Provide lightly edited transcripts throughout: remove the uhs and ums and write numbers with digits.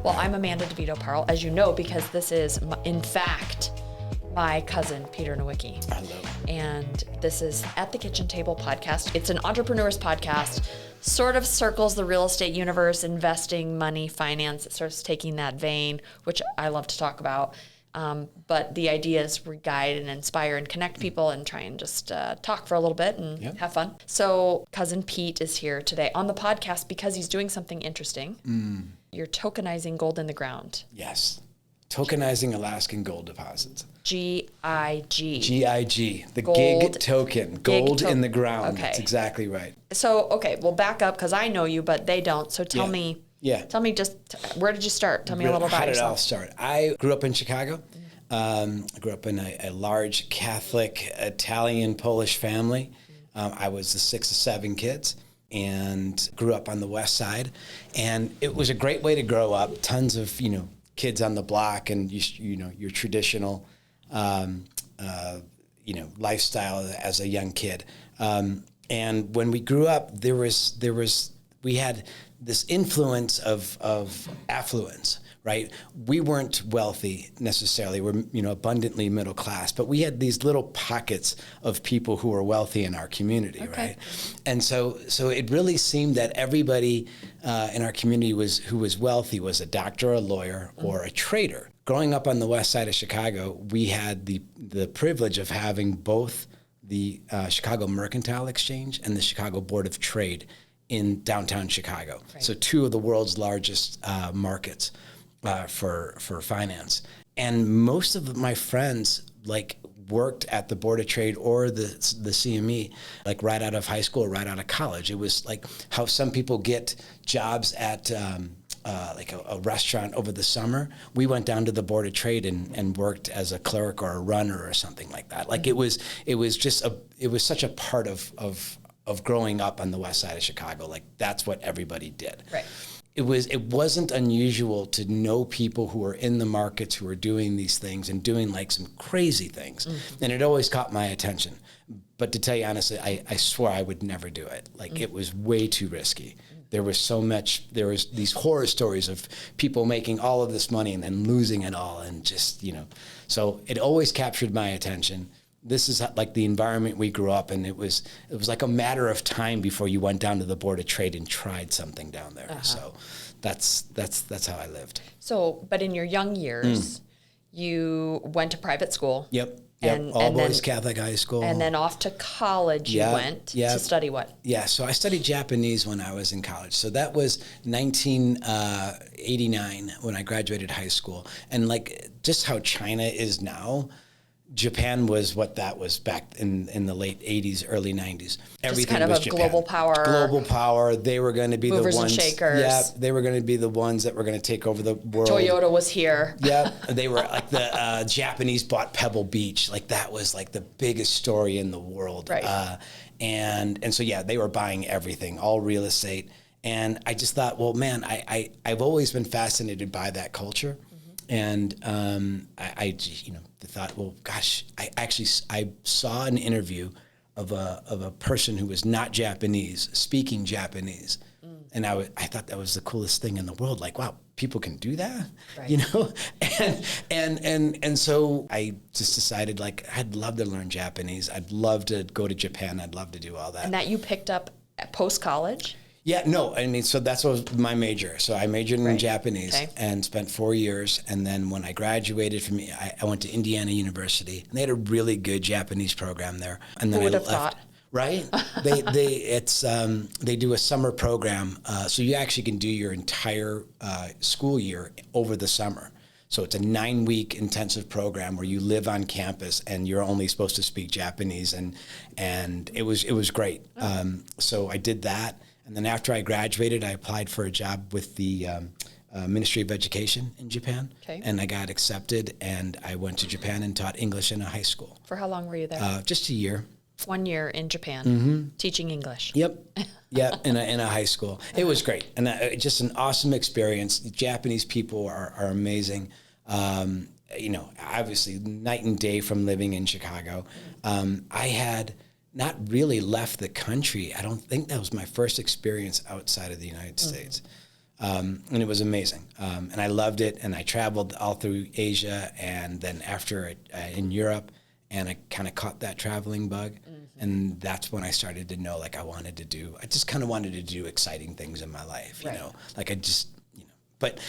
Well, I'm Amanda DeVito Parle, as you know, because this is, in fact, my cousin, Peter Nowicki. Hello. And this is At the Kitchen Table podcast. It's an entrepreneur's podcast, sort of circles the real estate universe, investing, money, finance. It starts taking that vein, which I love to talk about. But the idea is to guide and inspire and connect people and try and just talk for a little bit and have fun. So cousin Pete is here today on the podcast because he's doing something interesting. You're tokenizing gold in the ground. Yes. Tokenizing Alaskan gold deposits. GIG. GIG, the Gold, gig token, gold in the ground. Okay. That's exactly right. So, okay, we'll back up because I know you, but they don't. So tell me just, where did you start? Tell me a little about yourself. How did it all start? I grew up in Chicago. I grew up in a large Catholic, Italian, Polish family. I was the sixth of seven kids and grew up on the west side. And it was a great way to grow up. Tons of, kids on the block and, your traditional, lifestyle as a young kid. And when we grew up, we had this influence of affluence, right? We weren't wealthy necessarily. We're, abundantly middle class, but we had these little pockets of people who were wealthy in our community, right? And so it really seemed that everybody in our community who was wealthy was a doctor, a lawyer, or a trader. Growing up on the west side of Chicago, we had the privilege of having both the Chicago Mercantile Exchange and the Chicago Board of Trade in downtown Chicago. Right. So two of the world's largest markets for finance. And most of my friends worked at the Board of Trade or the CME, right out of high school or right out of college. It was like how some people get jobs at a restaurant over the summer. We went down to the Board of Trade and worked as a clerk or a runner or something like that. It was such a part of growing up on the west side of Chicago. That's what everybody did. Right. It wasn't unusual to know people who were in the markets who were doing these things and doing some crazy things. And it always caught my attention. But to tell you honestly, I swore I would never do it. It was way too risky. There was these horror stories of people making all of this money and then losing it all and just, so it always captured my attention. This is the environment we grew up in. It was like a matter of time before you went down to the Board of Trade and tried something down there. So that's how I lived. So, but in your young years, you went to private school. Yep. All boys Catholic high school. And then off to college you went to study what? Yeah, so I studied Japanese when I was in college. So that was 1989 when I graduated high school. And just how China is now, Japan was what that was back in the late 80s, early 90s. Everything was Japan. Global power. Global power. They were going to be movers the ones. And shakers. Yeah, they were going to be the ones that were going to take over the world. Toyota was here. Yeah, they were the Japanese bought Pebble Beach. That was the biggest story in the world. Right. And so they were buying everything, all real estate. And I just thought, well, man, I've always been fascinated by that culture. And I thought, well, gosh, I saw an interview of a person who was not Japanese speaking Japanese, and I thought that was the coolest thing in the world. Wow, people can do that, right. and so I just decided I'd love to learn Japanese. I'd love to go to Japan. I'd love to do all that. And that you picked up at post-college? Yeah, no, so that's what was my major. So I majored in Japanese and spent 4 years. And then when I graduated from, I went to Indiana University, and they had a really good Japanese program there. And then Who would I have left. Thought? Right? They do a summer program, so you actually can do your entire school year over the summer. So it's a 9-week intensive program where you live on campus and you're only supposed to speak Japanese, and it was great. So I did that. And then after I graduated, I applied for a job with the Ministry of Education in Japan. Okay. And I got accepted, and I went to Japan and taught English in a high school. For how long were you there? Just a year. 1 year in Japan, teaching English. Yep. Yeah, in a high school. It was great. And just an awesome experience. The Japanese people are amazing. Obviously night and day from living in Chicago. I had not really left the country. I don't think that was my first experience outside of the United States. And it was amazing. And I loved it. And I traveled all through Asia and then after in Europe, and I kind of caught that traveling bug. And that's when I started to know, like, I just kind of wanted to do exciting things in my life, you know, like but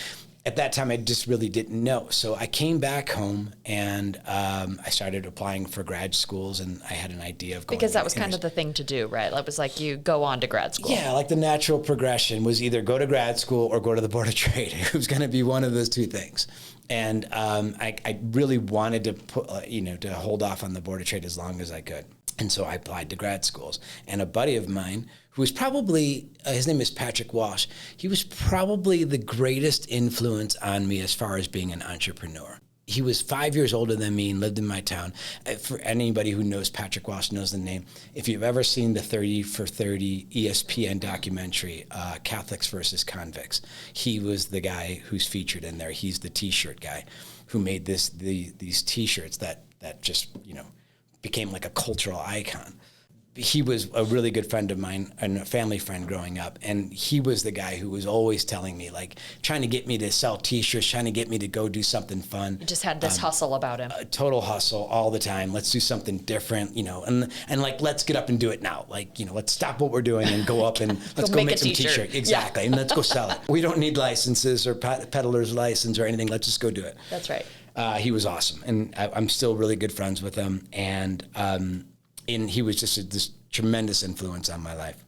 at that time I just really didn't know. So I came back home and I started applying for grad schools, and I had an idea of going. Because that was kind of the thing to do, right? It was like you go on to grad school. Yeah, like the natural progression was either go to grad school or go to the Board of Trade. It was going to be one of those two things. And I really wanted to put, to hold off on the Board of Trade as long as I could. And so I applied to grad schools. And a buddy of mine, who was probably, his name is Patrick Walsh, he was probably the greatest influence on me as far as being an entrepreneur. He was 5 years older than me and lived in my town. For anybody who knows Patrick Walsh knows the name. If you've ever seen the 30 for 30 ESPN documentary, Catholics versus Convicts, he was the guy who's featured in there. He's the T-shirt guy who made these T-shirts that just, became like a cultural icon. He was a really good friend of mine and a family friend growing up. And he was the guy who was always telling me, like, trying to get me to sell T-shirts, trying to get me to go do something fun. You just had this hustle about him. Total hustle all the time. Let's do something different, and like, let's get up and do it now. Like, let's stop what we're doing and go up and let's go make some T-shirt. Exactly. Yeah. And let's go sell it. We don't need licenses or peddler's license or anything. Let's just go do it. That's right. He was awesome. And I'm still really good friends with him. And he was just this tremendous influence on my life.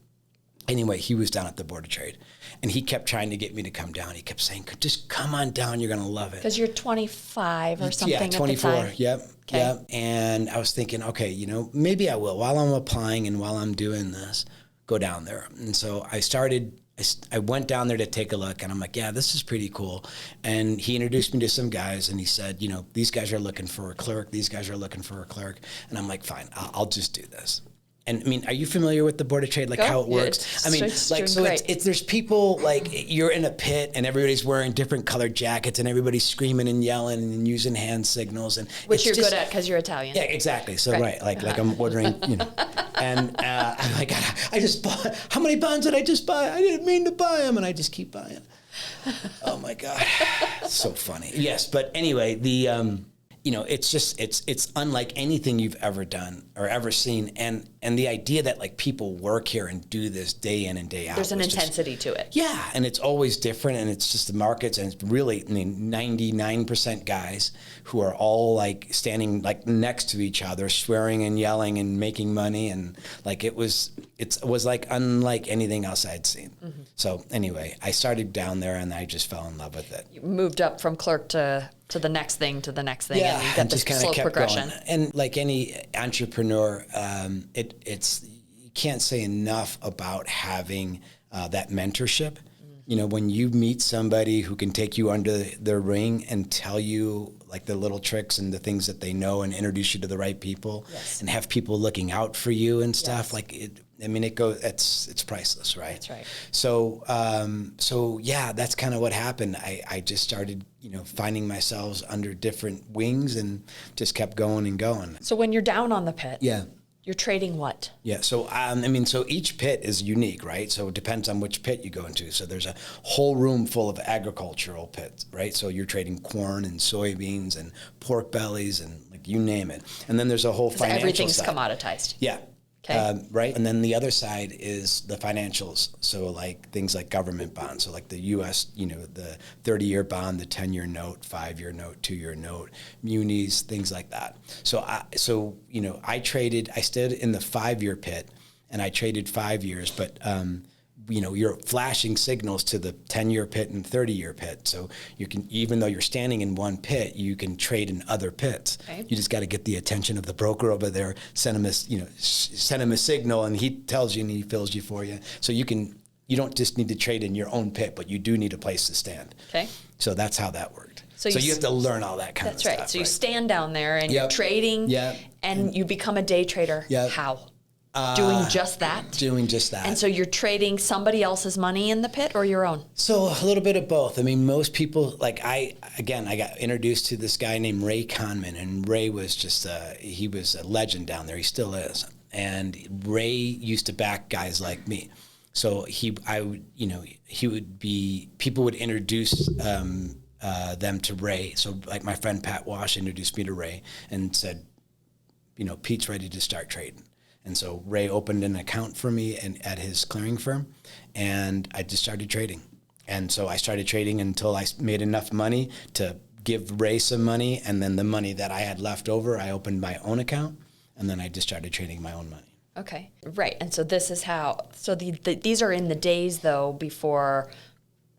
Anyway, he was down at the Board of Trade, and he kept trying to get me to come down. He kept saying, just come on down. You're going to love it. Because you're 25 or something at the 24. time. Yep. Okay. Yep. And I was thinking, okay, maybe I will. While I'm applying and while I'm doing this, go down there. And so I went down there to take a look, and I'm like, yeah, this is pretty cool. And he introduced me to some guys, and he said, these guys are looking for a clerk. These guys are looking for a clerk. And I'm like, fine, I'll just do this. And I mean, are you familiar with the Board of Trade, like how it works? There's people, like, you're in a pit and everybody's wearing different colored jackets and everybody's screaming and yelling and using hand signals. And which you're good at because you're Italian. Yeah, exactly. So, right, like I'm ordering, and I'm like, I just bought, how many bonds did I just buy? I didn't mean to buy them, and I just keep buying. Oh my God. So funny. Yes, but anyway, it's unlike anything you've ever done or ever seen. And the idea that, like, people work here and do this day in and day out. There's an intensity to it. Yeah. And it's always different. And it's just the markets. And it's really, 99% guys who are all, like, standing, like, next to each other, swearing and yelling and making money. And, like, it was like unlike anything else I'd seen. Mm-hmm. So anyway, I started down there and I just fell in love with it. You moved up from clerk to the next thing, yeah, and you got this slow progression. Going. And like any entrepreneur, you can't say enough about having that mentorship. When you meet somebody who can take you under their wing and tell you, like, the little tricks and the things that they know and introduce you to the right people, yes, and have people looking out for you and stuff, yes, like it. I mean, it's priceless, right? That's right. So yeah, that's kind of what happened. I just started, finding myself under different wings and just kept going and going. So when you're down on the pit, yeah, you're trading what? Yeah, so so each pit is unique, right? So it depends on which pit you go into. So there's a whole room full of agricultural pits, right? So you're trading corn and soybeans and pork bellies and, like, you name it. And then there's a whole financial everything's side. Commoditized. Yeah. Okay. Right. And then the other side is the financials. So, like, things like government bonds. So, like the U.S., the 30-year bond, the 10-year note, 5-year note, 2-year note, munis, things like that. So I stood in the 5-year pit and I traded 5 years, but you're flashing signals to the 10-year pit and 30-year pit. So you can, even though you're standing in one pit, you can trade in other pits. Okay. You just got to get the attention of the broker over there, send him a signal, and he tells you and he fills you for you. So you don't just need to trade in your own pit, but you do need a place to stand. Okay. So that's how that worked. So you have to learn all that kind of stuff. That's right. So you stand down there and you're trading, and you become a day trader. Yep. How? Doing just that? Doing just that. And so you're trading somebody else's money in the pit or your own? So a little bit of both. I mean, most people, like I got introduced to this guy named Ray Conman, and Ray was he was a legend down there. He still is. And Ray used to back guys like me. So people would introduce them to Ray. So like my friend Pat Wash introduced me to Ray and said, Pete's ready to start trading. And so Ray opened an account for me at his clearing firm, and I just started trading. And so I started trading until I made enough money to give Ray some money, and then the money that I had left over, I opened my own account, and then I just started trading my own money. Okay, right. And so this is how. So these are in the days though before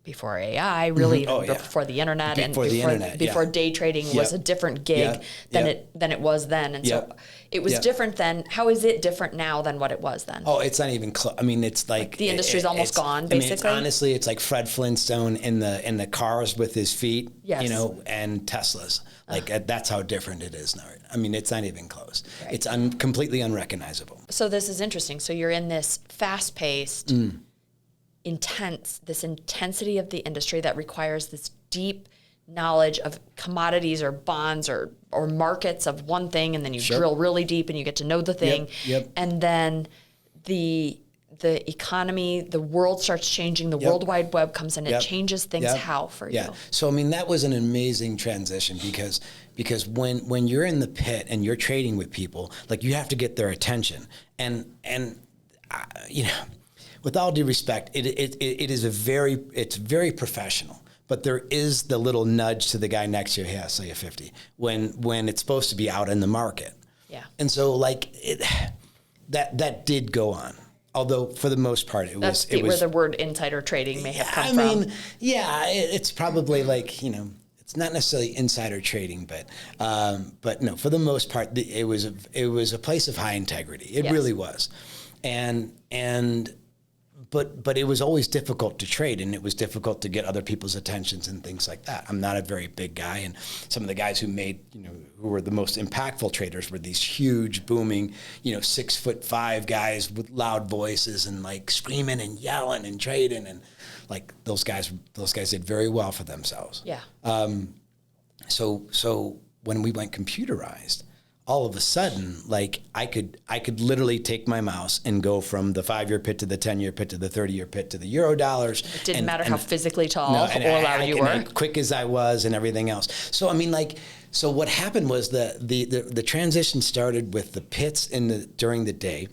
AI, really, before the internet, before day trading was a different gig than it was then, and so it was different then. How is it different now than what it was then? Oh, it's not even close. I mean, it's like the industry's almost gone. Basically, honestly, it's like Fred Flintstone in the cars with his feet, yes. And Teslas. Like that's how different it is now. I mean, it's not even close. Right. It's completely unrecognizable. So this is interesting. So you're in this fast-paced. This intensity of the industry that requires this deep knowledge of commodities or bonds or markets of one thing, and then you drill really deep and you get to know the thing. Yep. And then the economy, the world starts changing, the World Wide Web comes in, it changes things how for you? So I mean, that was an amazing transition because when you're in the pit and you're trading with people, like you have to get their attention. And with all due respect, it's very professional, but there is the little nudge to the guy next to you, hey, I'll sell you 50, when it's supposed to be out in the market. Yeah. And so that did go on. Although for the most part, it was where the word insider trading may have come from. I mean, it's probably it's not necessarily insider trading, but no, for the most part, it was a place of high integrity. It really was. But it was always difficult to trade, and it was difficult to get other people's attentions and things like that. I'm not a very big guy, and some of the guys who were the most impactful traders were these huge, booming, 6'5" guys with loud voices and like screaming and yelling and trading, and like those guys did very well for themselves. Yeah. So when we went computerized, all of a sudden, like I could literally take my mouse and go from the 5-year pit to the 10-year pit to the 30-year pit to the euro dollars. It didn't matter how physically tall or loud you were, quick as I was, and everything else. So I mean, so what happened was the transition started with the pits during the day,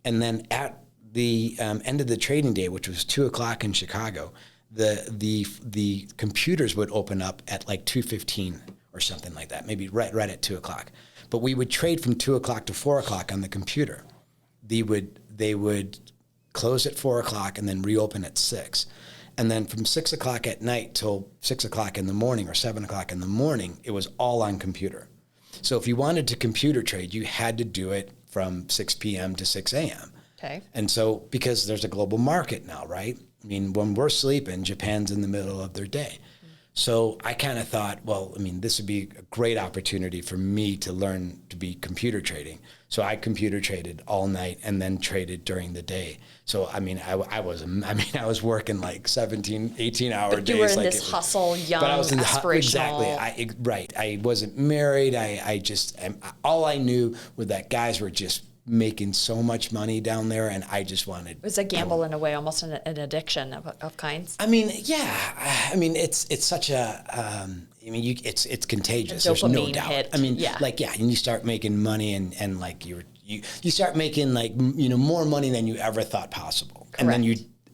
and then at the end of the trading day, which was 2:00 in Chicago, the computers would open up at like 2:15 or something like that, maybe right at 2:00. But we would trade from 2:00 to 4:00 on the computer. They would close at 4:00 and then reopen at 6. And then from 6:00 at night till 6:00 in the morning or 7:00 in the morning, it was all on computer. So if you wanted to computer trade, you had to do it from 6 p.m. to 6 a.m. Okay. And so because there's a global market now, right? I mean, when we're sleeping, Japan's in the middle of their day. So I kind of thought, well, I mean, this would be a great opportunity for me to learn to be computer trading. So I computer traded all night and then traded during the day. So, I mean, I was working like 17, 18-hour days. But you were in this hustle, young, but I was in aspirational. Exactly. I wasn't married. All I knew was that guys were just making so much money down there, and I just wanted. It was a gamble in a way, almost an addiction of kinds. I mean, yeah. I mean, it's such a. It's contagious. There's no doubt. Hit. I mean, and you start making money, and like you start making like more money than you ever thought possible, Correct. and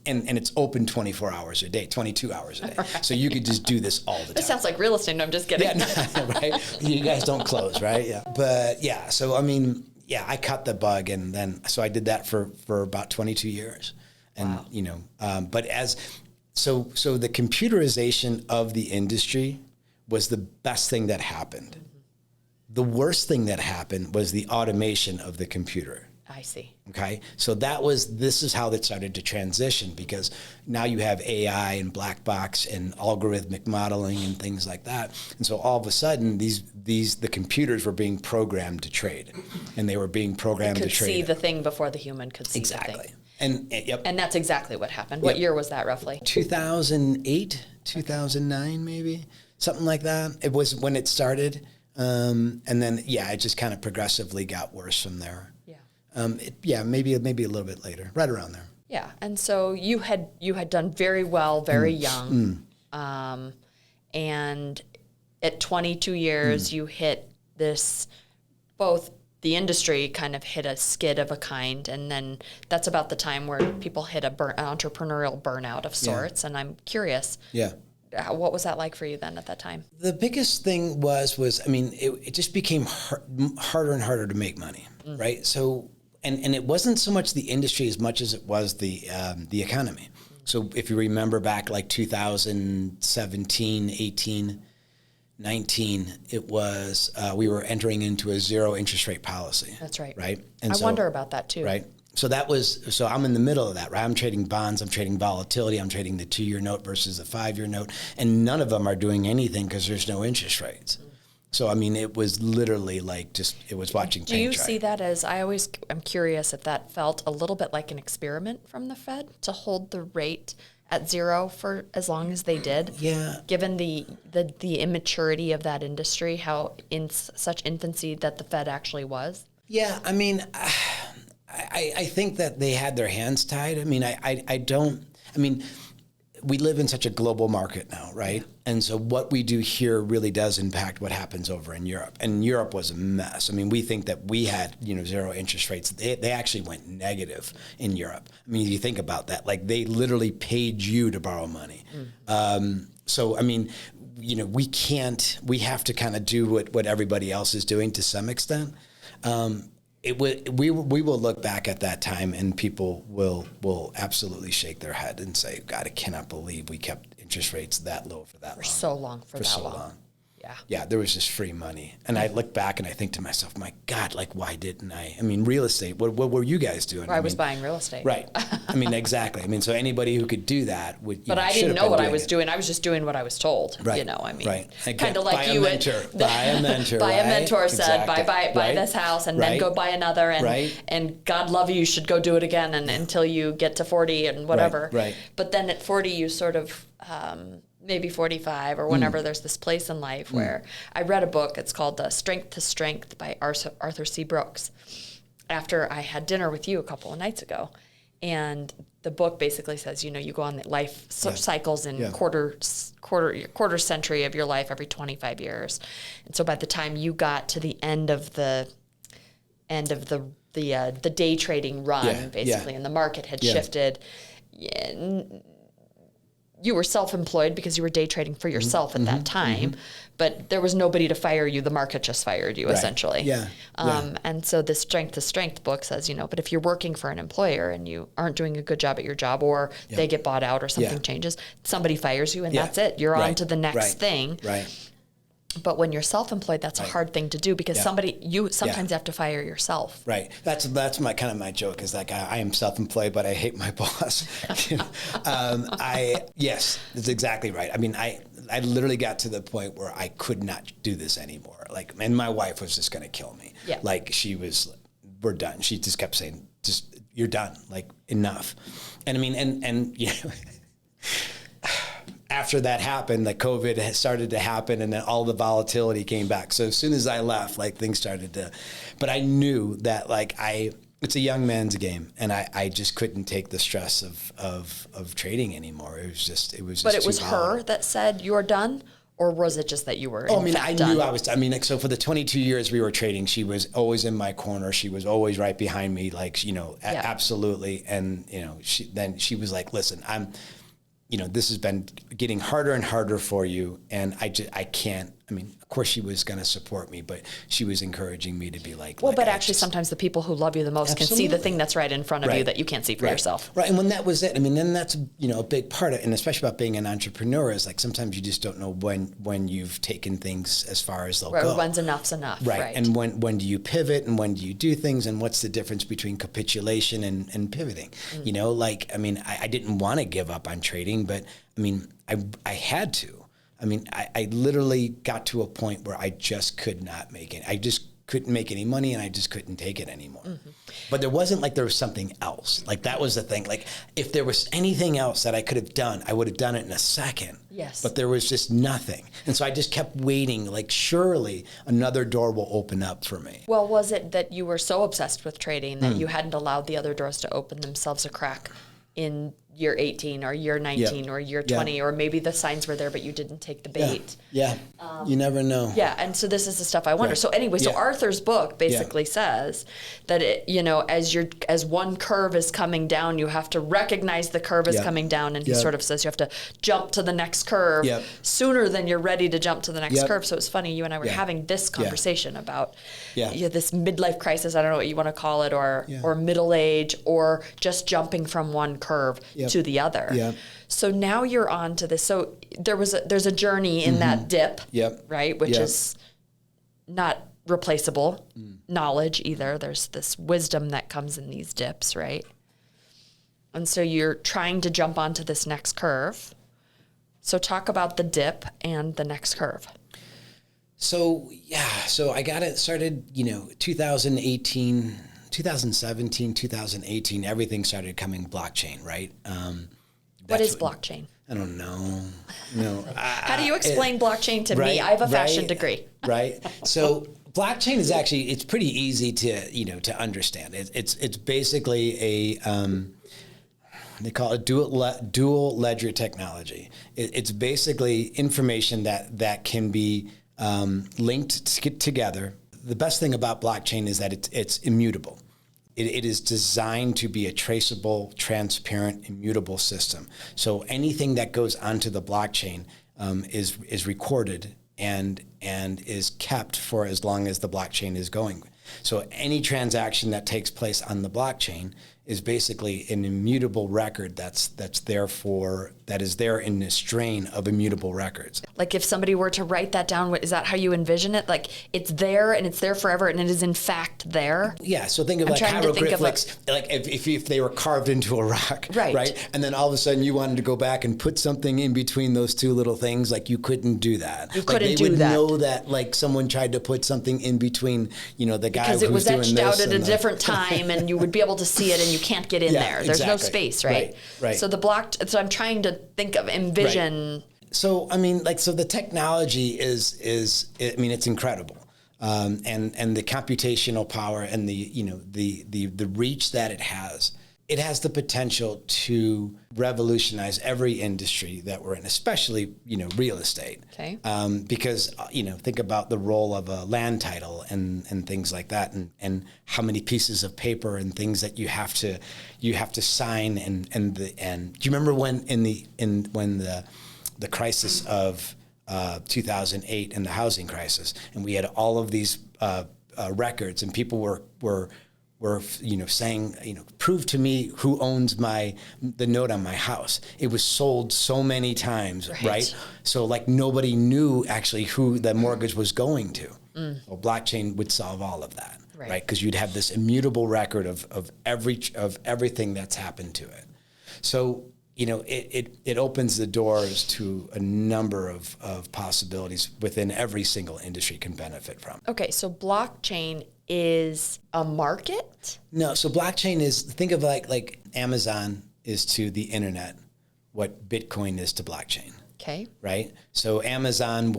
then and it's open 24 hours a day, 22 hours a day. Right. So you could just do this all the time. This sounds like real estate. No, I'm just kidding. Yeah, right. You guys don't close, right? Yeah, but yeah. So I mean. Yeah, I cut the bug, and then so I did that for about 22 years, and wow. But so the computerization of the industry was the best thing that happened. Mm-hmm. The worst thing that happened was the automation of the computer. I see. Okay, so this is how that started to transition, because now you have AI and black box and algorithmic modeling and things like that, and so all of a sudden the computers were being programmed to trade, and they were being programmed to trade. Could see the thing before the human could see the thing. And that's exactly what happened. What year was that roughly? 2008, 2009, maybe something like that. It was when it started, and then it just kind of progressively got worse from there. Maybe a little bit later, right around there. Yeah. And so you had done very well, very young. And at 22 years, you hit this, both the industry kind of hit a skid of a kind, and then that's about the time where people hit an entrepreneurial burnout of sorts. And I'm curious, what was that like for you then at that time? The biggest thing was I mean, it just became harder and harder to make money, right? So, and it wasn't so much the industry as much as it was the economy. So if you remember back like 2017, 18, 19, it was, we were entering into a zero interest rate policy. That's right. Right? And I wonder about that too. Right. So so I'm in the middle of that, right? I'm trading bonds, I'm trading volatility, I'm trading the 2-year note versus the 5-year note, and none of them are doing anything because there's no interest rates. So, I mean, it was literally like it was watching paint dry. Do you see that as, I'm curious if that felt a little bit like an experiment from the Fed to hold the rate at zero for as long as they did? Yeah. Given the immaturity of that industry, how in such infancy that the Fed actually was? Yeah, I mean, I think that they had their hands tied. I mean, we live in such a global market now, right? Yeah. And so what we do here really does impact what happens over in Europe. And Europe was a mess. I mean, we think that we had, zero interest rates. They actually went negative in Europe. I mean, you think about that, like they literally paid you to borrow money. So, I mean, we have to kind of do what everybody else is doing to some extent. We will look back at that time and people will absolutely shake their head and say, God, I cannot believe we kept interest rates that low for that long. For so long. Yeah. Yeah, there was just free money. And I look back and I think to myself, my God, like, why didn't I? I mean, real estate, what were you guys doing? I was buying real estate. Right. I mean, exactly. I mean, so anybody who could do that would, But I didn't know what I was doing. I was just doing what I was told. Right. I mean, right. Kind of like you would. Buy a mentor. Buy a mentor said, exactly. buy this house and then go buy another. And God love you should go do it again until you get to 40 and whatever. Right. But then at 40, you sort of, maybe 45 or whenever there's this place in life where I read a book. It's called Strength to Strength by Arthur C. Brooks after I had dinner with you a couple of nights ago. And the book basically says, you go on the life cycles in quarter century of your life every 25 years. And so by the time you got to the end of the day trading run, basically, and the market had shifted, you were self-employed because you were day trading for yourself at that time, but there was nobody to fire you. The market just fired you, essentially. Yeah. And so this Strength to Strength book says, but if you're working for an employer and you aren't doing a good job at your job, or they get bought out or something changes, somebody fires you and that's it. You're on to the next thing. Right. But when you're self-employed, that's a hard thing to do because you sometimes have to fire yourself. Right. That's my kind of my joke is like I am self-employed, but I hate my boss. Yes, that's exactly right. I mean, I literally got to the point where I could not do this anymore. And my wife was just going to kill me. Yeah. We're done. She just kept saying, just, you're done. Like, enough. And I mean, and after that happened, like COVID had started to happen and then all the volatility came back. So as soon as I left, things started to, but I knew that it's a young man's game and I just couldn't take the stress of trading anymore. It was just But it was her that said, you're done? Or was it just that you were knew I was, so for the 22 years we were trading, she was always in my corner. She was always right behind me, absolutely. And, she was like, listen, this has been getting harder and harder for you. And I can't, of course she was going to support me, but she was encouraging me to be sometimes the people who love you the most can see the thing that's right in front of you that you can't see for yourself. Right. And when that was it, then that's, a big part of it. And especially about being an entrepreneur is sometimes you just don't know when you've taken things as far as they'll go. When's enough's enough. Right. And when do you pivot and when do you do things and what's the difference between capitulation and pivoting? I didn't want to give up on trading, but I had to. I literally got to a point where I just could not make it. I just couldn't make any money and I just couldn't take it anymore. But there wasn't there was something else. That was the thing. If there was anything else that I could have done, I would have done it in a second. Yes. But there was just nothing. And so I just kept waiting, surely another door will open up for me. Well, was it that you were so obsessed with trading that you hadn't allowed the other doors to open themselves a crack in year 18 or year 19 or year 20, or maybe the signs were there, but you didn't take the bait. Yeah. You never know. Yeah. And so this is the stuff I wonder. Right. So anyway, so Arthur's book basically says that as one curve is coming down, you have to recognize the curve is coming down. And he sort of says you have to jump to the next curve sooner than you're ready to jump to the next curve. So it's funny, you and I were having this conversation about this midlife crisis, I don't know what you want to call it, or middle age, or just jumping from one curve to the other. Yeah. So now you're on to this. So there's a journey in that dip, right? Which is not replaceable knowledge either. There's this wisdom that comes in these dips, right? And so you're trying to jump onto this next curve. So talk about the dip and the next curve. So I got it started, 2018, 2017, 2018, everything started coming blockchain, right? What is blockchain? I don't know. No. How do you explain blockchain to me? I have a fashion degree. Right. So blockchain is actually, it's pretty easy to understand. It's basically they call it dual ledger technology. It's basically information that can be linked together. The best thing about blockchain is that it's immutable. It is designed to be a traceable, transparent, immutable system. So anything that goes onto the blockchain is recorded and is kept for as long as the blockchain is going. So any transaction that takes place on the blockchain is basically an immutable record that is there in a strain of immutable records. Like if somebody were to write that down, is that how you envision it? Like it's there and it's there forever and it is in fact there? Yeah, so think of like hieroglyphics, like if they were carved into a rock, right? And then all of a sudden you wanted to go back and put something in between those two little things, like you couldn't do that. You couldn't do that. They would know that like someone tried to put something in between, the guy who's doing this. Because it was etched out at a different time and you would be able to see it and you can't get in there. There's no space, right? Right. So so I'm trying to envision. Right. So, so the technology is it's incredible. And the computational power and the reach that it has the potential to revolutionize every industry that we're in, especially, real estate. Okay. Because, think about the role of a land title and things like that, and how many pieces of paper and things that you have to sign and do you remember when the crisis of 2008 and the housing crisis, and we had all of these records, and people were saying, prove to me who owns the note on my house. It was sold so many times, right? So like nobody knew actually who the mortgage was going to. Well, blockchain would solve all of that, right? Because you'd have this immutable record of everything that's happened to it. So it opens the doors to a number of possibilities within every single industry can benefit from. Okay, so blockchain is a market? No, so blockchain is, think of like Amazon is to the internet what Bitcoin is to blockchain. Okay. Right? So Amazon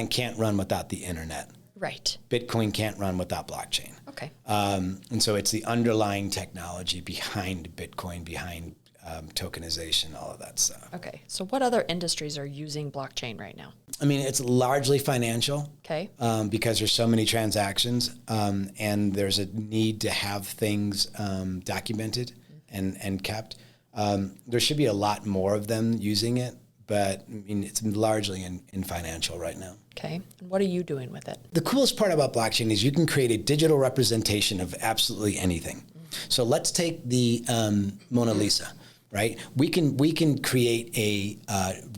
can't run without the internet. Right. Bitcoin can't run without blockchain. Okay. And so it's the underlying technology behind Bitcoin, behind tokenization, all of that stuff. Okay. So what other industries are using blockchain right now? It's largely financial. Okay. Because there's so many transactions, and there's a need to have things documented and kept. There should be a lot more of them using it, but it's largely in financial right now. Okay. And what are you doing with it? The coolest part about blockchain is you can create a digital representation of absolutely anything. So let's take the Mona Lisa. Right, we can create a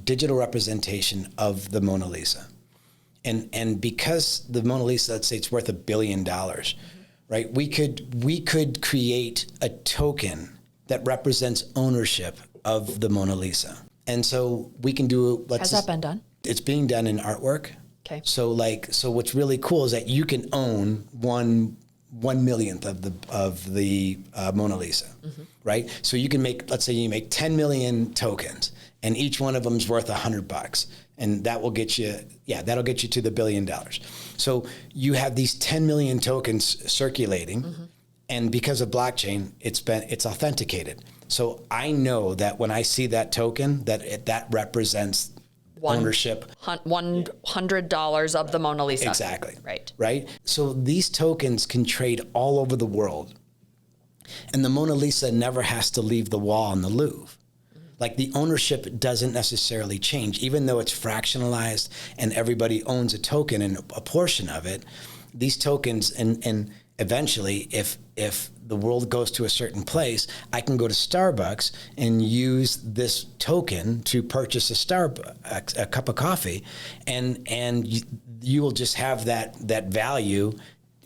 digital representation of the Mona Lisa, and because the Mona Lisa, let's say it's worth $1 billion, right? We could create a token that represents ownership of the Mona Lisa, and so we can do. Has that been done? It's being done in artwork. Okay. So what's really cool is that you can own one millionth of the Mona Lisa, right? So you can let's say you make 10 million tokens, and each one of them is worth $100, and that will get you, that'll get you to the $1 billion. So you have these 10 million tokens circulating, and because of blockchain, it's authenticated. So I know that when I see that token, that represents ownership. $100 of the Mona Lisa. Exactly. Right. Right? So these tokens can trade all over the world. And the Mona Lisa never has to leave the wall in the Louvre. Like the ownership doesn't necessarily change, even though it's fractionalized and everybody owns a token and a portion of it. These tokens, and eventually, if the world goes to a certain place, I can go to Starbucks and use this token to purchase a cup of coffee, and you will just have that value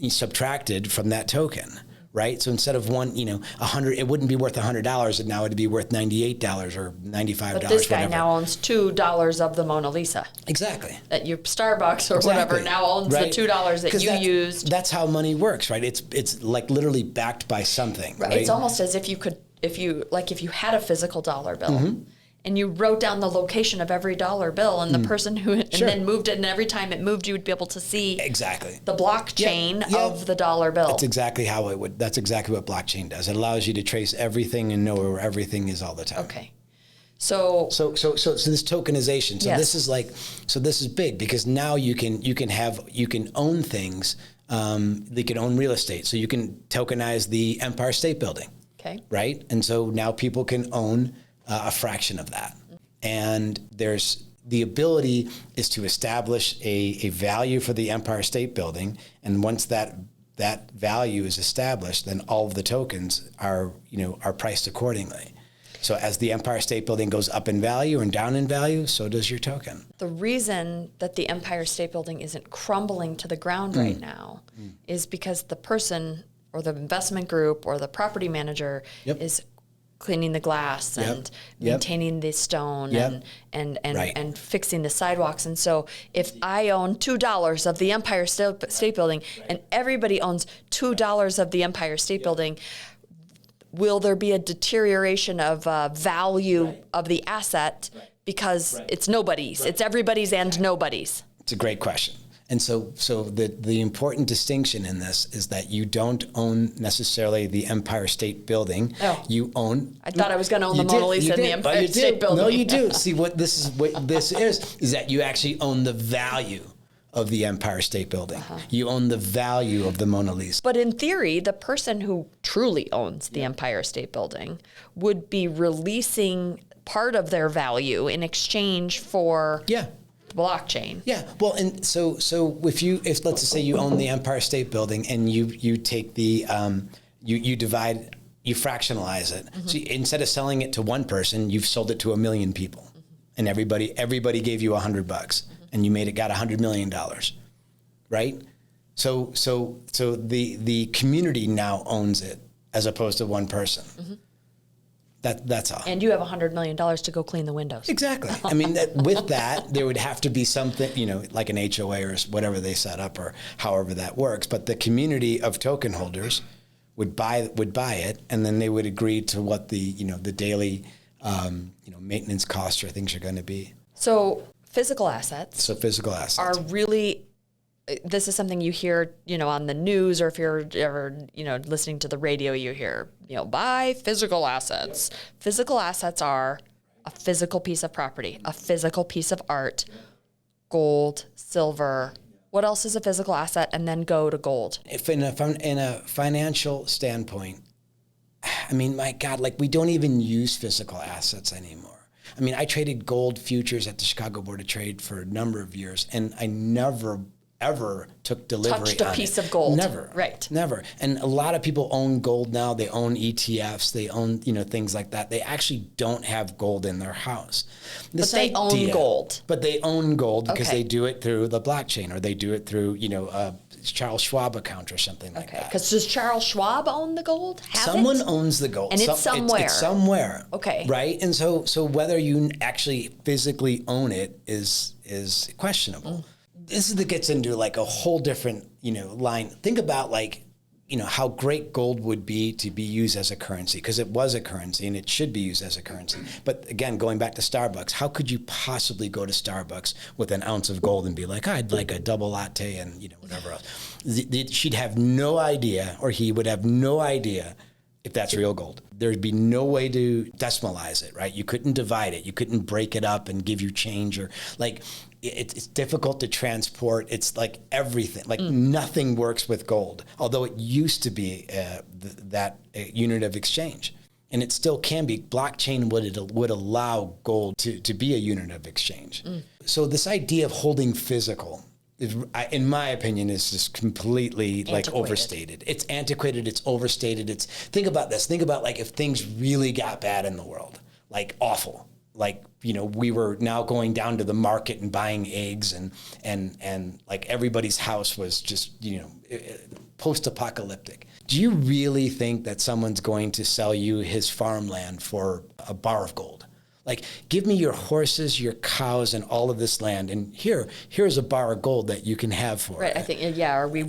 subtracted from that token. Right, so instead of $100, it wouldn't be worth $100, and now it'd be worth $98 or $95. But this guy whatever. now owns $2 of the Mona Lisa. Exactly. That your Starbucks or whatever now owns the $2 that you used. That's how money works, right? It's like literally backed by something. Right. It's almost as if you had a physical dollar bill. Mm-hmm. And you wrote down the location of every dollar bill, and the person who then moved it, and every time it moved, you would be able to see the blockchain of the dollar bill. That's exactly how it would. That's exactly what blockchain does. It allows you to trace everything and know where everything is all the time. Okay. So this tokenization. So this is big because now you can own things. They can own real estate. So you can tokenize the Empire State Building. Okay. Right, and so now people can own a fraction of that. And there's the ability is to establish a value for the Empire State Building. And once that value is established, then all of the tokens are priced accordingly. So as the Empire State Building goes up in value and down in value, so does your token. The reason that the Empire State Building isn't crumbling to the ground right now is because the person or the investment group or the property manager is cleaning the glass and maintaining the stone and fixing the sidewalks. And so if I own $2 of the Empire State Building and everybody owns $2 of the Empire State Building, will there be a deterioration of value of the asset because it's nobody's, it's everybody's and nobody's? It's a great question. And so the important distinction in this is that you don't own necessarily the Empire State Building. Oh. You own. I thought I was going to own the Mona Lisa and the Empire State Building. No, you do. See, what this is that you actually own the value of the Empire State Building. You own the value of the Mona Lisa. But in theory, the person who truly owns the Empire State Building would be releasing part of their value in exchange for blockchain. Yeah. Well, and so if let's say you own the Empire State Building and you take the you divide, you fractionalize it. So instead of selling it to one person, you've sold it to 1 million people, and everybody gave you $100, and you got $100 million, right? So the community now owns it as opposed to one person. That's all. And you have $100 million to go clean the windows. Exactly. I mean, with that, there would have to be something, like an HOA or whatever they set up or however that works. But the community of token holders would buy it, and then they would agree to what the daily maintenance costs or things are going to be. So physical assets. Are really. This is something you hear, on the news, or if you're ever, listening to the radio, you hear, buy physical assets. Physical assets are a physical piece of property, a physical piece of art, gold, silver. What else is a physical asset? And then go to gold. If in a financial standpoint, I mean, my God, we don't even use physical assets anymore. I mean, I traded gold futures at the Chicago Board of Trade for a number of years, and I never ever took delivery touched a piece of gold. Never. Right. Never. And a lot of people own gold now. They own ETFs. They own, things like that. They actually don't have gold in their house. But they own gold. But they own gold because they do it through the blockchain, or they do it through, a Charles Schwab account or something like that. Because does Charles Schwab own the gold? Someone owns the gold. And it's somewhere. It's somewhere. Okay. Right? And so whether you actually physically own it is questionable. This gets into a whole different, line. Think about how great gold would be to be used as a currency, because it was a currency and it should be used as a currency. But again, going back to Starbucks, how could you possibly go to Starbucks with an ounce of gold and be like, I'd like a double latte and, whatever else. She'd have no idea, or he would have no idea if that's real gold. There'd be no way to decimalize it, right? You couldn't divide it. You couldn't break it up and give you change, or like it's difficult to transport. It's like everything, like nothing works with gold, although it used to be that unit of exchange. And it still can be. Blockchain would allow gold to be a unit of exchange. So this idea of holding physical, in my opinion, is just completely like overstated. It's antiquated. It's overstated. Think about this. Think about like if things really got bad in the world, like awful. Like, we were now going down to the market and buying eggs and like everybody's house was just, post-apocalyptic. Do you really think that someone's going to sell you his farmland for a bar of gold? Like, give me your horses, your cows, and all of this land, and here's a bar of gold that you can have for it. I think, are we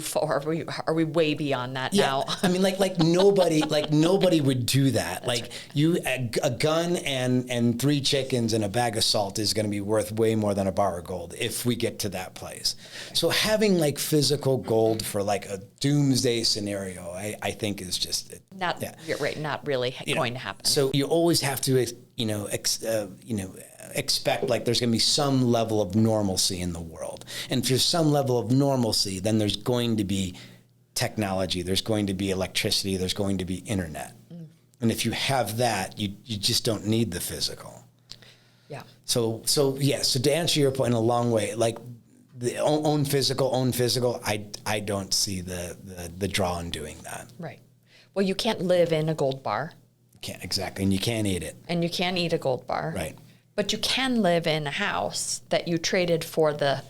way beyond that now? I mean, like nobody would do that. That's right. A gun and 3 chickens and a bag of salt is going to be worth way more than a bar of gold if we get to that place. So having like physical gold for like a doomsday scenario, I think is just you're right, not really going to happen. So you always have to expect like there's going to be some level of normalcy in the world. And if there's some level of normalcy, then there's going to be technology, there's going to be electricity, there's going to be internet. And if you have that, you just don't need the physical. Yeah. So to answer your point in a long way, like the own physical, I don't see the draw in doing that. Right. Well, you can't live in a gold bar. Can't, exactly, and you can't eat it. And you can't eat a gold bar. Right. But you can live in a house that you traded for the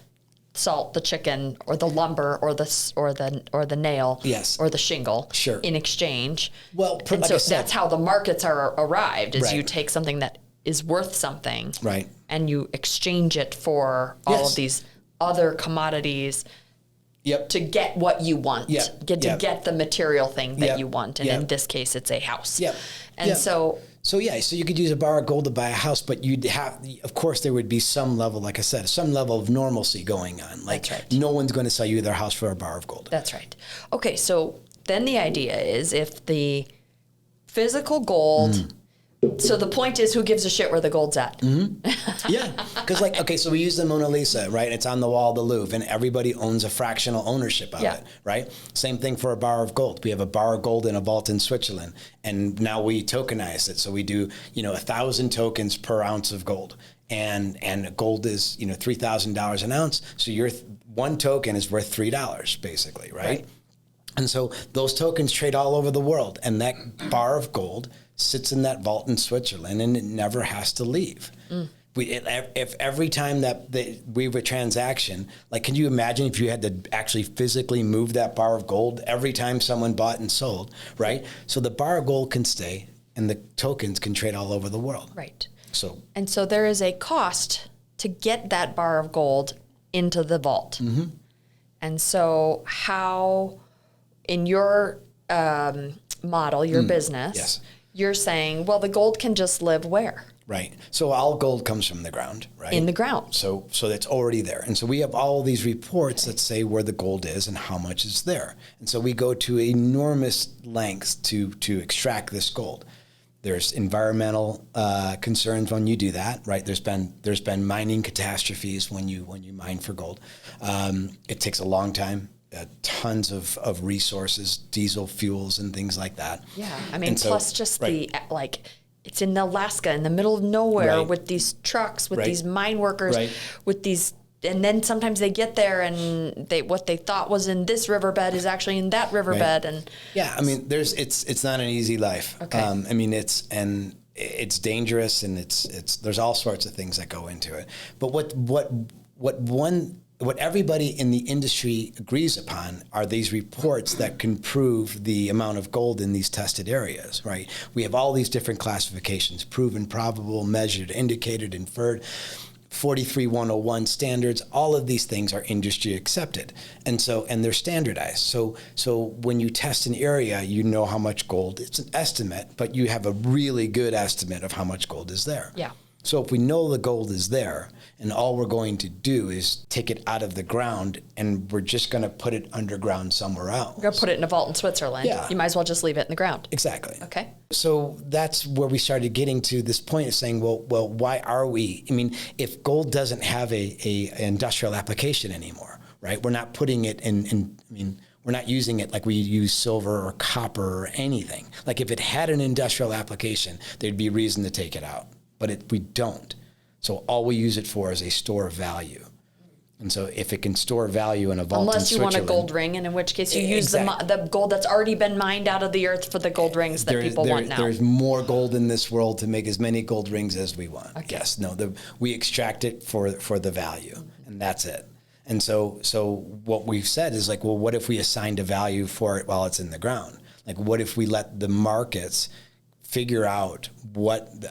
salt, the chicken, or the lumber, or the nail, yes, or the shingle, sure, in exchange. Well, and so that's how the markets are arrived. Is right. You take something that is worth something, right, and you exchange it for all of these other commodities. Yep. To get what you want. Yep. Get the material thing that you want. And in this case, it's a house. Yep. And so you could use a bar of gold to buy a house, but you'd have, of course, there would be some level, like I said, some level of normalcy going on. Like, that's right. No one's going to sell you their house for a bar of gold. That's right. Okay, so then the idea is if the physical gold... So the point is, who gives a shit where the gold's at? Mm-hmm. Yeah, because so we use the Mona Lisa, right? It's on the wall of the Louvre, and everybody owns a fractional ownership of it, right? Same thing for a bar of gold. We have a bar of gold in a vault in Switzerland, and now we tokenize it. So we do, 1,000 tokens per ounce of gold, and gold is, $3,000 an ounce. So your one token is worth $3, basically, right? And so those tokens trade all over the world, and that bar of gold sits in that vault in Switzerland, and it never has to leave. If every time that we have a transaction, like, can you imagine if you had to actually physically move that bar of gold every time someone bought and sold, right? So the bar of gold can stay, and the tokens can trade all over the world. Right. And so there is a cost to get that bar of gold into the vault. Mm-hmm. And so how, in your model, your business, yes, you're saying, well, the gold can just live where? Right. So all gold comes from the ground, right? In the ground. So that's already there. And so we have all these reports that say where the gold is and how much is there. And so we go to enormous lengths to extract this gold. There's environmental concerns when you do that, right? There's been mining catastrophes when you mine for gold. It takes a long time. Tons of resources, diesel fuels and things like that. Yeah, I mean, plus just it's in Alaska, in the middle of nowhere, with these trucks, with these mine workers, with these, and then sometimes they get there and what they thought was in this riverbed is actually in that riverbed, and I mean, it's not an easy life. Okay. I mean, it's dangerous, and there's all sorts of things that go into it. But what everybody in the industry agrees upon are these reports that can prove the amount of gold in these tested areas, right? We have all these different classifications: proven, probable, measured, indicated, inferred, 43101 standards. All of these things are industry accepted, and they're standardized. So when you test an area, you know how much gold. It's an estimate, but you have a really good estimate of how much gold is there. Yeah. So if we know the gold is there and all we're going to do is take it out of the ground and we're just going to put it underground somewhere else. We're going to put it in a vault in Switzerland. Yeah. You might as well just leave it in the ground. Exactly. Okay. So that's where we started getting to this point of saying, well, why are we? I mean, if gold doesn't have a industrial application anymore, right? We're not putting it we're not using it like we use silver or copper or anything. Like if it had an industrial application, there'd be reason to take it out. But we don't. So all we use it for is a store of value. And so if it can store value in a vault unless in you want a Switzerland, gold ring, and in which case you use exactly. the gold that's already been mined out of the earth for the gold rings that people want now. There's more gold in this world to make as many gold rings as we want. Okay. Yes, no, we extract it for the value, and that's it. And so what we've said is like, well, what if we assigned a value for it while it's in the ground? Like, what if we let the markets figure out what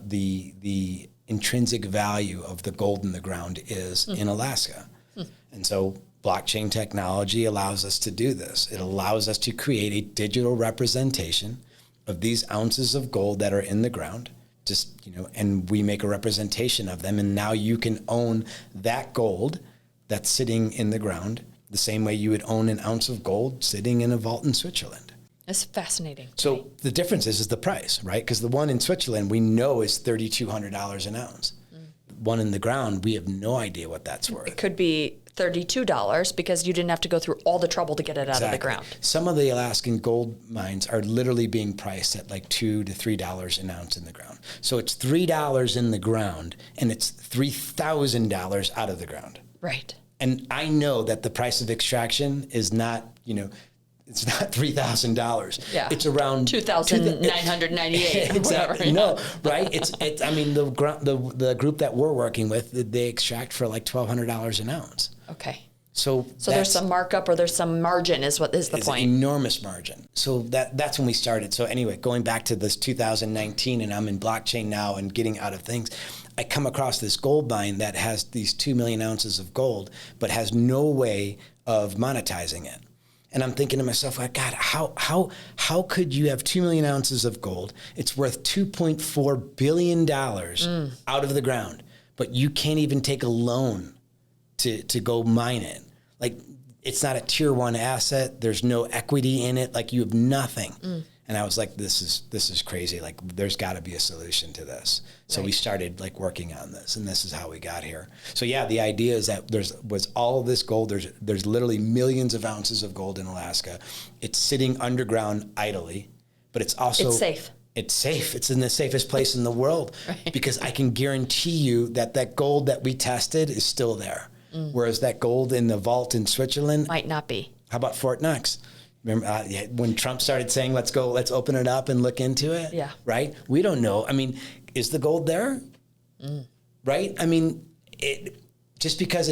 the intrinsic value of the gold in the ground is in Alaska? And so blockchain technology allows us to do this. It allows us to create a digital representation of these ounces of gold that are in the ground, and we make a representation of them. And now you can own that gold that's sitting in the ground the same way you would own an ounce of gold sitting in a vault in Switzerland. It's fascinating. So the difference is the price, right? Because the one in Switzerland we know is $3,200 an ounce. The one in the ground, we have no idea what that's worth. It could be $32 because you didn't have to go through all the trouble to get it out of the ground. Some of the Alaskan gold mines are literally being priced at like $2 to $3 an ounce in the ground. So it's $3 in the ground and it's $3,000 out of the ground. Right. And I know that the price of extraction is not, it's not $3,000. Yeah. It's around $2,998. Exactly. Whatever, No, right? It's. I mean, the group that we're working with, they extract for like $1,200 an ounce. Okay. So there's some markup or there's some margin is what is the point. An enormous margin. So that's when we started. So anyway, going back to this 2019, and I'm in blockchain now and getting out of things. I come across this gold mine that has these 2 million ounces of gold, but has no way of monetizing it. And I'm thinking to myself, like, God, how could you have 2 million ounces of gold? It's worth $2.4 billion out of the ground, but you can't even take a loan to go mine it. Like, it's not a tier 1 asset. There's no equity in it. Like, you have nothing. And I was like, this is crazy. Like, there's got to be a solution to this. So we started like working on this, and this is how we got here. So yeah, the idea is that was all of this gold. There's literally millions of ounces of gold in Alaska. It's sitting underground idly, but it's safe. It's safe. It's in the safest place in the world because I can guarantee you that gold that we tested is still there. Whereas that gold in the vault in Switzerland might not be. How about Fort Knox? Remember when Trump started saying, let's open it up and look into it? Yeah. Right? We don't know. I mean, is the gold there? Right? I mean, just because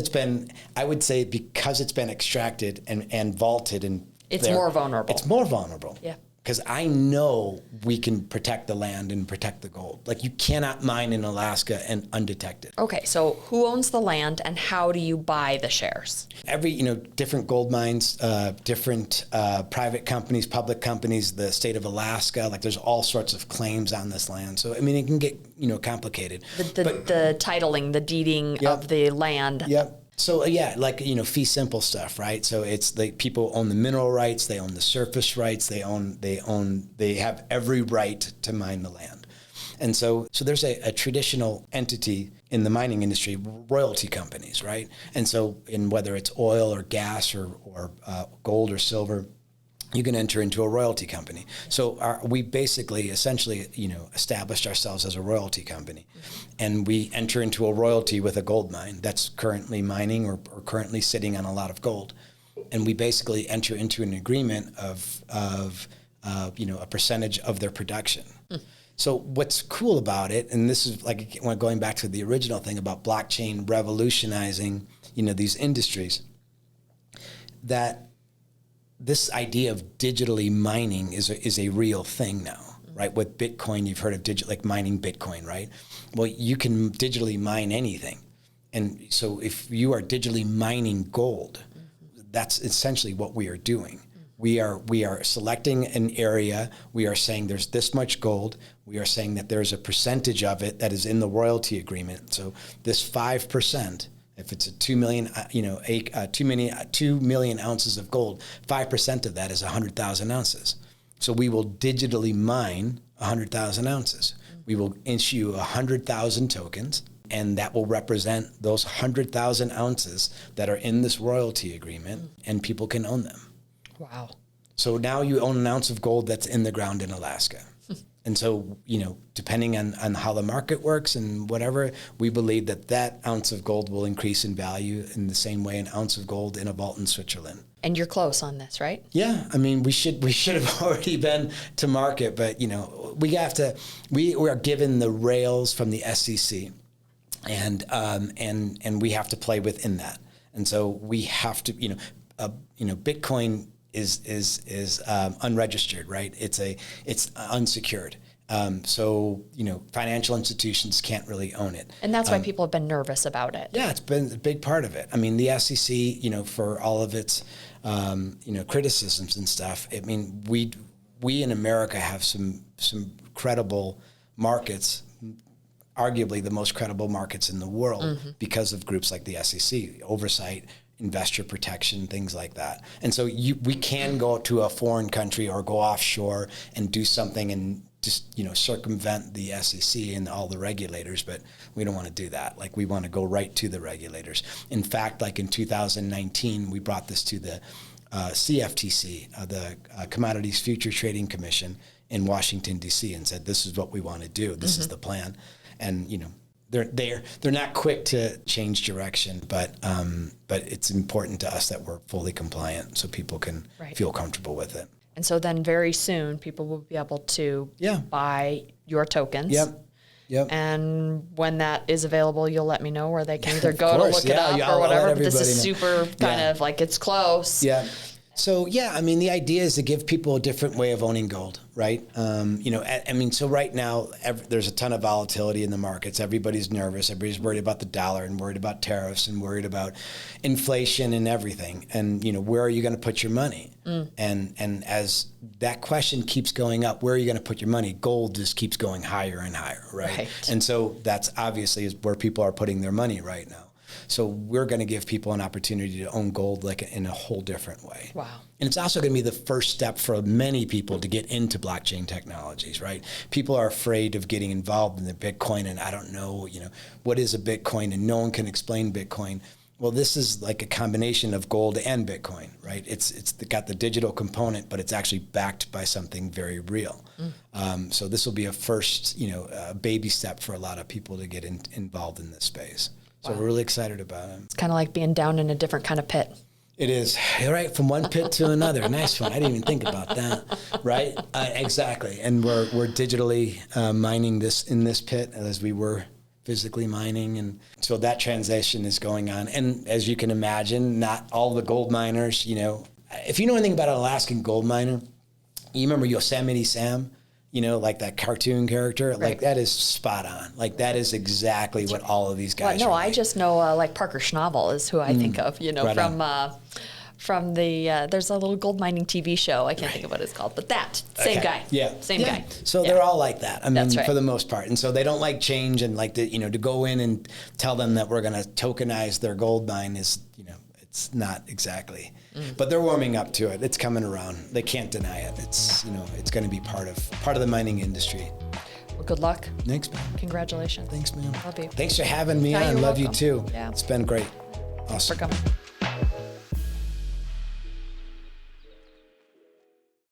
I would say because it's been extracted and vaulted and it's more vulnerable. It's more vulnerable. Yeah. Because I know we can protect the land and protect the gold. Like, you cannot mine in Alaska and undetected. Okay, so who owns the land and how do you buy the shares? Every, different gold mines, different private companies, public companies, the state of Alaska, like there's all sorts of claims on this land. So, I mean, it can get, complicated. The titling, the deeding of the land. Yep. So like, fee simple stuff, right? So it's like people own the mineral rights, they own the surface rights, they have every right to mine the land. And so there's a traditional entity in the mining industry, royalty companies, right? And so whether it's oil or gas or gold or silver, you can enter into a royalty company. So we basically, essentially, established ourselves as a royalty company. And we enter into a royalty with a gold mine that's currently mining or currently sitting on a lot of gold. And we basically enter into an agreement of a percentage of their production. So what's cool about it, and this is like going back to the original thing about blockchain revolutionizing, these industries, that this idea of digitally mining is a real thing now, right? With Bitcoin, you've heard of like mining Bitcoin, right? Well, you can digitally mine anything. And so if you are digitally mining gold, that's essentially what we are doing. We are selecting an area. We are saying there's this much gold. We are saying that there's a percentage of it that is in the royalty agreement. So this 5%, if it's a 2 million, 2 million ounces of gold, 5% of that is 100,000 ounces. So we will digitally mine 100,000 ounces. We will issue 100,000 tokens, and that will represent those 100,000 ounces that are in this royalty agreement, and people can own them. Wow. So now you own an ounce of gold that's in the ground in Alaska. And so, depending on how the market works and whatever, we believe that ounce of gold will increase in value in the same way an ounce of gold in a vault in Switzerland. And you're close on this, right? Yeah, I mean, we should have already been to market, but we are given the rails from the SEC, and we have to play within that. And so we have to, Bitcoin is unregistered, right? It's unsecured. So financial institutions can't really own it. And that's why people have been nervous about it. Yeah, it's been a big part of it. I mean, the SEC, for all of its, criticisms and stuff. I mean, we in America have some credible markets, arguably the most credible markets in the world because of groups like the SEC, oversight, investor protection, things like that. And so we can go to a foreign country or go offshore and do something and just, circumvent the SEC and all the regulators, but we don't want to do that. Like, we want to go right to the regulators. In fact, like in 2019, we brought this to the CFTC, the Commodities Future Trading Commission in Washington, D.C., and said, this is what we want to do. This is the plan. And, they're not quick to change direction, but it's important to us that we're fully compliant so people can feel comfortable with it. And so then very soon people will be able to buy your tokens. Yep. And when that is available, you'll let me know where they can either go to look it up or whatever. But this is super kind of like, it's close. Yeah. So, I mean, the idea is to give people a different way of owning gold, right? So right now, there's a ton of volatility in the markets. Everybody's nervous. Everybody's worried about the dollar and worried about tariffs and worried about inflation and everything. And, where are you going to put your money? And as that question keeps going up, where are you going to put your money? Gold just keeps going higher and higher, right? And so that's obviously is where people are putting their money right now. So we're going to give people an opportunity to own gold in a whole different way. Wow. And it's also going to be the first step for many people to get into blockchain technologies, right? People are afraid of getting involved in the Bitcoin, and I don't know, what is a Bitcoin, and no one can explain Bitcoin. Well, this is like a combination of gold and Bitcoin, right? It's got the digital component, but it's actually backed by something very real. So this will be a first, baby step for a lot of people to get involved in this space. So we're really excited about it. It's kind of like being down in a different kind of pit. It is. You're right, from one pit to another. Nice one. I didn't even think about that. Right? Exactly. And we're digitally mining this in this pit as we were physically mining. And so that transition is going on. And as you can imagine, not all the gold miners, if you know anything about an Alaskan gold miner, you remember Yosemite Sam? Like that cartoon character, like that is spot on. Like that is exactly what all of these guys are. I just know like Parker Schnabel is who I think of, from the, there's a little gold mining TV show. I can't think of what it's called, but same guy. Yeah. Same guy. So they're all like that. I mean, for the most part. And so they don't like change, and like to go in and tell them that we're going to tokenize their gold mine is, it's not exactly. But they're warming up to it. It's coming around. They can't deny it. It's it's going to be part of the mining industry. Well, good luck. Thanks, man. Congratulations. Thanks, man. Love you. Thanks for having me on. You're Love welcome. you too. Yeah. It's been great. For Awesome. coming.